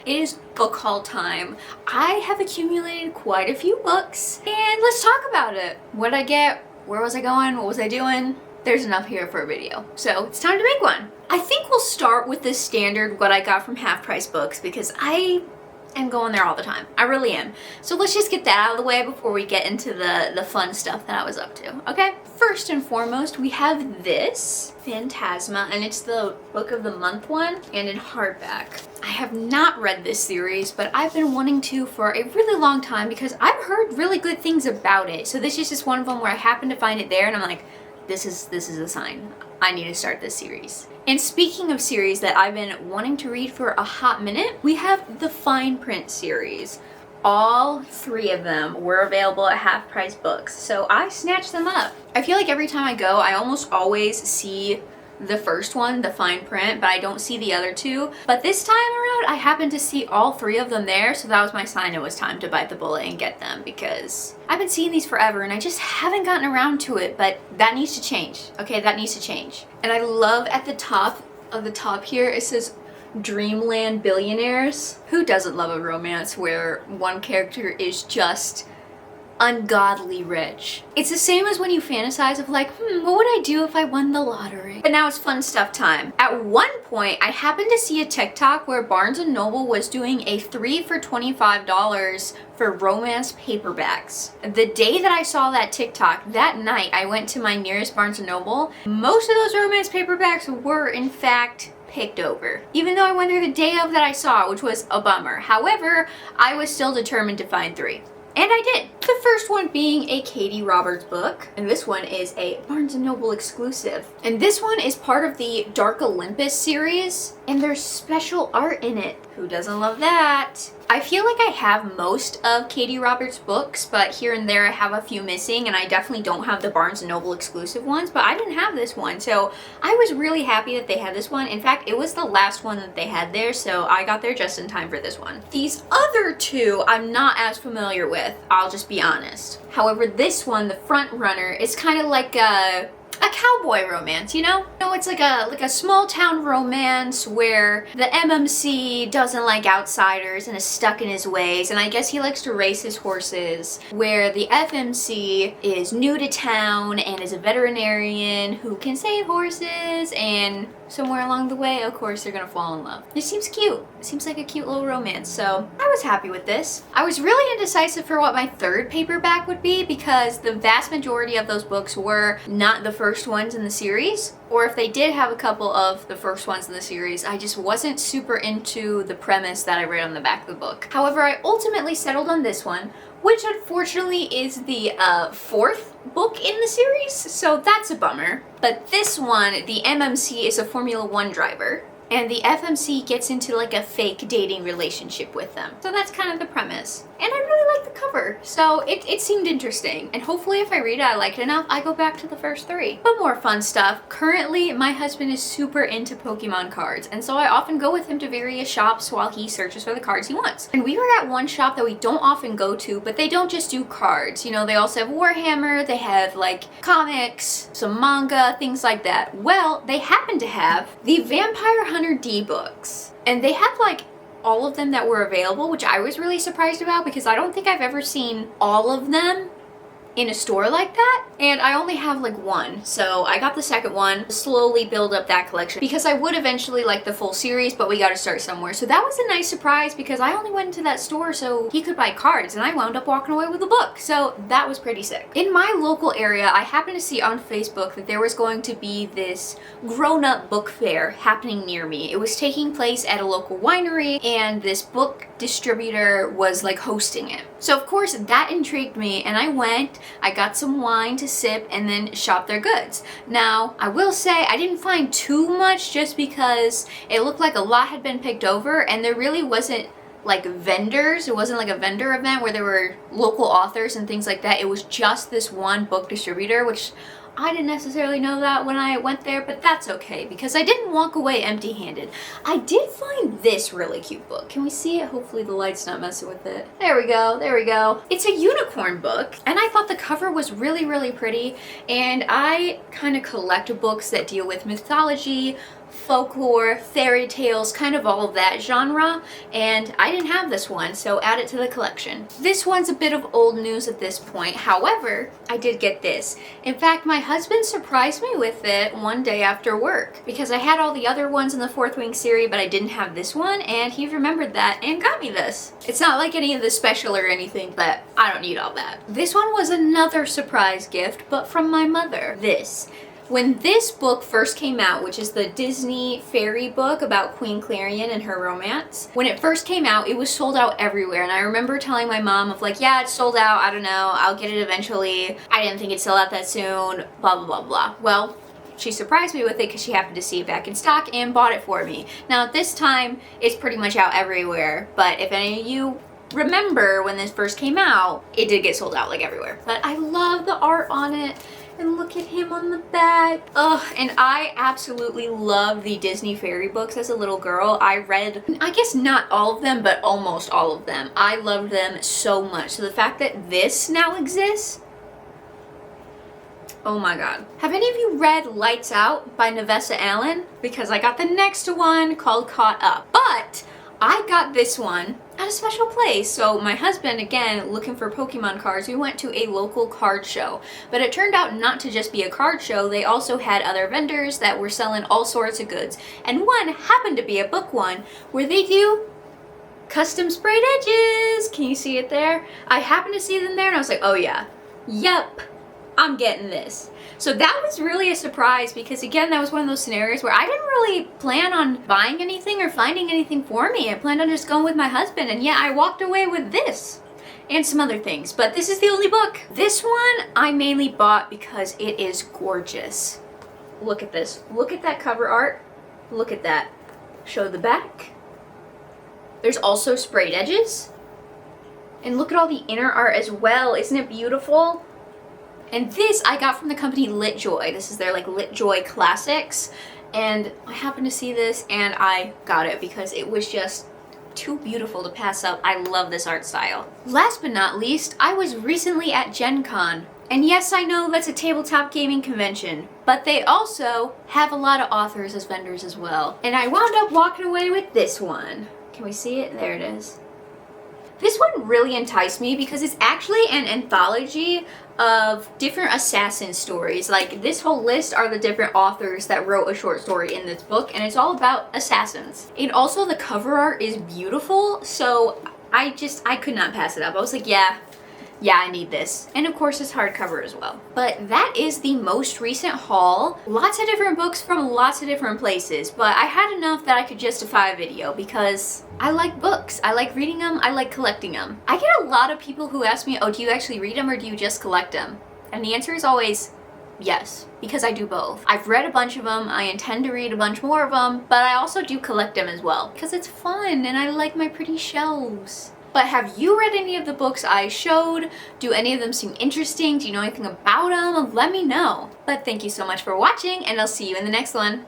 It is book haul time. I have accumulated quite a few books, and let's talk about it. What did I get? Where was I going? What was I doing? There's enough here for a video, so it's time to make one. I think we'll start with the standard what I got from Half Price Books because I am going there all the time. I really am. So let's just get that out of the way before we get into the fun stuff that I was up to, okay? First and foremost, we have this Phantasma, and it's the book of the month one and in hardback. I have not read this series, but I've been wanting to for a really long time because I've heard really good things about it. So this is just one of them where I happened to find it there and I'm like, this is a sign. I need to start this series. And speaking of series that I've been wanting to read for a hot minute, we have the Fine Print series. All three of them were available at Half Price Books, so I snatched them up. I feel like every time I go, I almost always see the first one, the fine print, but I don't see the other two. But this time around, I happened to see all three of them there, so that was my sign it was time to bite the bullet and get them because I've been seeing these forever and I just haven't gotten around to it, but that needs to change. Okay, that needs to change. And I love at the top here, it says Dreamland Billionaires. Who doesn't love a romance where one character is just ungodly rich? It's the same as when you fantasize of like, what would I do if I won the lottery? But now it's fun stuff time. At one point, I happened to see a TikTok where Barnes & Noble was doing a 3 for $25 for romance paperbacks. The day that I saw that TikTok, that night, I went to my nearest Barnes & Noble. Most of those romance paperbacks were, in fact, picked over. Even though I went there the day of that I saw it, which was a bummer. However, I was still determined to find 3. And I did. The first one being a Katie Roberts book, and this one is a Barnes & Noble exclusive. And this one is part of the Dark Olympus series, and there's special art in it. Who doesn't love that? I feel like I have most of Katie Roberts' books, but here and there I have a few missing, and I definitely don't have the Barnes & Noble exclusive ones, but I didn't have this one, so I was really happy that they had this one. In fact, it was the last one that they had there, so I got there just in time for this one. These other two I'm not as familiar with, I'll just be honest. However, this one, the front runner, is kind of like a cowboy romance, you know? No, it's like a small town romance where the MMC doesn't like outsiders and is stuck in his ways, and I guess he likes to race his horses, where the FMC is new to town and is a veterinarian who can save horses, and somewhere along the way, of course, they're gonna fall in love. It seems cute. It seems like a cute little romance, so I was happy with this. I was really indecisive for what my third paperback would be because the vast majority of those books were not the first ones in the series, or if they did have a couple of the first ones in the series, I just wasn't super into the premise that I read on the back of the book. However, I ultimately settled on this one, which unfortunately is the fourth book in the series, so that's a bummer. But this one, the MMC is a Formula One driver, and the FMC gets into like a fake dating relationship with them. So that's kind of the premise. And I really like the cover, so it seemed interesting. And hopefully if I read it, I like it enough, I go back to the first 3. But more fun stuff. Currently, my husband is super into Pokemon cards, and so I often go with him to various shops while he searches for the cards he wants. And we were at one shop that we don't often go to, but they don't just do cards. You know, they also have Warhammer, they have like comics, some manga, things like that. Well, they happen to have the Vampire Hunter D books, and they have like all of them that were available, which I was really surprised about because I don't think I've ever seen all of them in a store like that, and I only have like one, so I got the second one, slowly build up that collection because I would eventually like the full series, but we got to start somewhere. So that was a nice surprise because I only went into that store so he could buy cards, and I wound up walking away with a book, so that was pretty sick. In my local area, I happened to see on Facebook that there was going to be this grown-up book fair happening near me. It was taking place at a local winery, and this book distributor was like hosting it. So of course that intrigued me, and I went. I got some wine to sip and then shop their goods. Now, I will say I didn't find too much just because it looked like a lot had been picked over and there really wasn't like vendors. It wasn't like a vendor event where there were local authors and things like that. It was just this one book distributor, which I didn't necessarily know that when I went there, but that's okay because I didn't walk away empty-handed. I did find this really cute book. Can we see it? Hopefully the light's not messing with it. There we go, there we go. It's a unicorn book, and I thought the cover was really, really pretty, and I kind of collect books that deal with mythology, folklore, fairy tales, kind of all of that genre, and I didn't have this one, so add it to the collection. This one's a bit of old news at this point, however, I did get this. In fact, my husband surprised me with it one day after work, because I had all the other ones in the Fourth Wing series, but I didn't have this one, and he remembered that and got me this. It's not like any of the special or anything, but I don't need all that. This one was another surprise gift, but from my mother. This. When this book first came out, which is the Disney fairy book about Queen Clarion and her romance, when it first came out, it was sold out everywhere. And I remember telling my mom of like, yeah, it's sold out, I don't know, I'll get it eventually. I didn't think it'd sell out that soon, blah, blah, blah, blah. Well, she surprised me with it because she happened to see it back in stock and bought it for me. Now at this time, it's pretty much out everywhere, but if any of you remember when this first came out, it did get sold out like everywhere. But I love the art on it. And look at him on the back. Ugh, and I absolutely love the Disney fairy books as a little girl. I read, I guess not all of them, but almost all of them. I loved them so much. So the fact that this now exists, oh my god. Have any of you read Lights Out by Nevessa Allen? Because I got the next one called Caught Up. But I got this one at a special place. So my husband, again, looking for Pokemon cards, we went to a local card show. But it turned out not to just be a card show, they also had other vendors that were selling all sorts of goods. And one happened to be a book one where they do custom sprayed edges. Can you see it there? I happened to see them there and I was like, oh yeah, yep, I'm getting this. So that was really a surprise because again, that was one of those scenarios where I didn't really plan on buying anything or finding anything for me. I planned on just going with my husband, and yeah, I walked away with this and some other things, but this is the only book. This one I mainly bought because it is gorgeous. Look at this. Look at that cover art. Look at that. Show the back. There's also sprayed edges. And look at all the inner art as well. Isn't it beautiful? And this I got from the company LitJoy. This is their like LitJoy Classics. And I happened to see this and I got it because it was just too beautiful to pass up. I love this art style. Last but not least, I was recently at Gen Con. And yes, I know that's a tabletop gaming convention, but they also have a lot of authors as vendors as well. And I wound up walking away with this one. Can we see it? There it is. This one really enticed me because it's actually an anthology of different assassin stories. Like this whole list are the different authors that wrote a short story in this book, and it's all about assassins. And also the cover art is beautiful, so I could not pass it up. I was like, yeah, I need this. And of course it's hardcover as well. But that is the most recent haul. Lots of different books from lots of different places, but I had enough that I could justify a video because I like books. I like reading them. I like collecting them. I get a lot of people who ask me, oh, do you actually read them or do you just collect them? And the answer is always yes, because I do both. I've read a bunch of them. I intend to read a bunch more of them, but I also do collect them as well because it's fun and I like my pretty shelves. But have you read any of the books I showed? Do any of them seem interesting? Do you know anything about them? Let me know. But thank you so much for watching, and I'll see you in the next one.